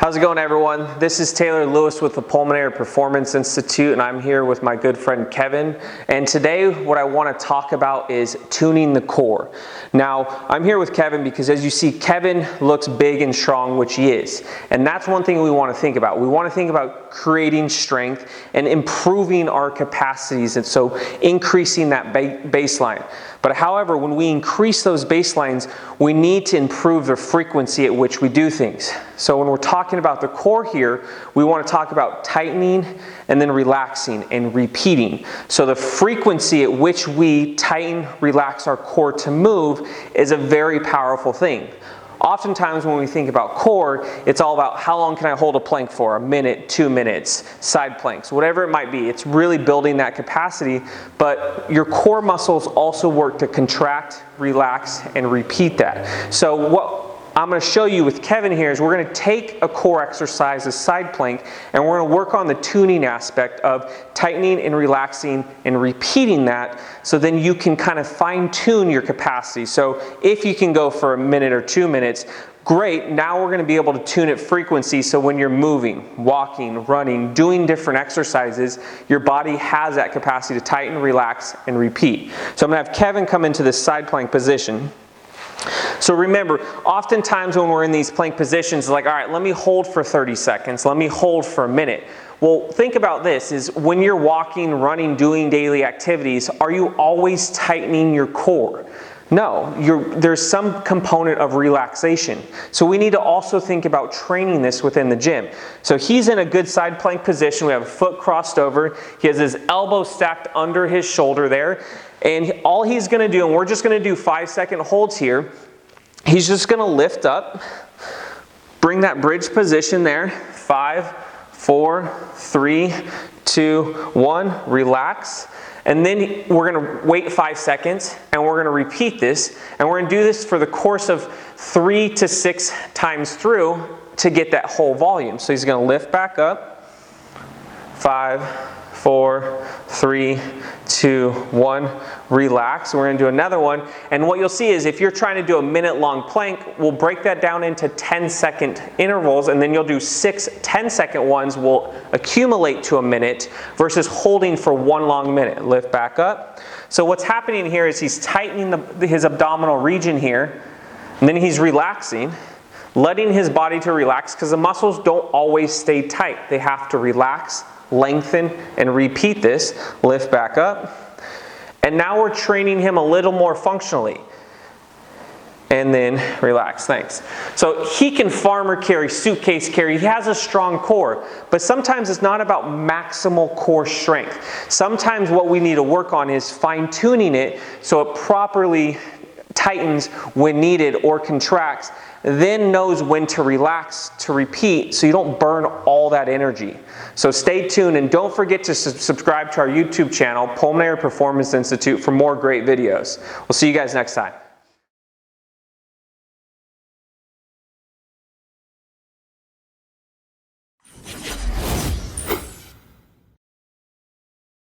How's it going, everyone? This is Taylor Lewis with the Pulmonary Performance Institute, and I'm here with my good friend Kevin. And today what I want to talk about is tuning the core. Now, I'm here with Kevin because, as you see, Kevin looks big and strong, which he is. And that's one thing we want to think about. We want to think about creating strength and improving our capacities, and so increasing that baseline. But however, when we increase those baselines, we need to improve the frequency at which we do things. So when we're talking about the core here, we want to talk about tightening and then relaxing and repeating. So the frequency at which we tighten, relax our core to move is a very powerful thing. Oftentimes when we think about core, it's all about how long can I hold a plank for? A minute, 2 minutes, side planks, whatever it might be. It's really building that capacity, but your core muscles also work to contract, relax, and repeat that. So what I'm going to show you with Kevin here is we're going to take a core exercise, a side plank, and we're going to work on the tuning aspect of tightening and relaxing and repeating that, so then you can kind of fine tune your capacity. So if you can go for a minute or 2 minutes, great. Now we're going to be able to tune it frequency, so when you're moving, walking, running, doing different exercises, your body has that capacity to tighten, relax, and repeat. So I'm going to have Kevin come into this side plank position. So remember, oftentimes when we're in these plank positions, like, all right, let me hold for 30 seconds, let me hold for a minute. Well, think about this, is when you're walking, running, doing daily activities, are you always tightening your core? No, there's some component of relaxation. So we need to also think about training this within the gym. So he's in a good side plank position. We have a foot crossed over. He has his elbow stacked under his shoulder there. And all he's going to do, and we're just going to do 5-second holds here, he's just going to lift up, bring that bridge position there, 5, 4, 3, 2, 1, relax. And then we're going to wait 5 seconds, and we're going to repeat this, and we're going to do this for the course of 3 to 6 times through to get that whole volume. So he's going to lift back up, 5, 4, 3, 2, 1, relax. We're going to do another one, and what you'll see is if you're trying to do a minute-long plank, we'll break that down into 10-second intervals, and then you'll do 6 10-second ones will accumulate to a minute versus holding for one long minute. Lift back up. So what's happening here is he's tightening his abdominal region here, and then he's relaxing, letting his body to relax, because the muscles don't always stay tight. They have to relax, lengthen, and repeat this. Lift back up. And now we're training him a little more functionally. And then relax. Thanks. So he can farmer carry, suitcase carry. He has a strong core. But sometimes it's not about maximal core strength. Sometimes what we need to work on is fine-tuning it so it properly tightens when needed or contracts, then knows when to relax, to repeat, so you don't burn all that energy. So stay tuned, and don't forget to subscribe to our YouTube channel, Pulmonary Performance Institute, for more great videos. We'll see you guys next time.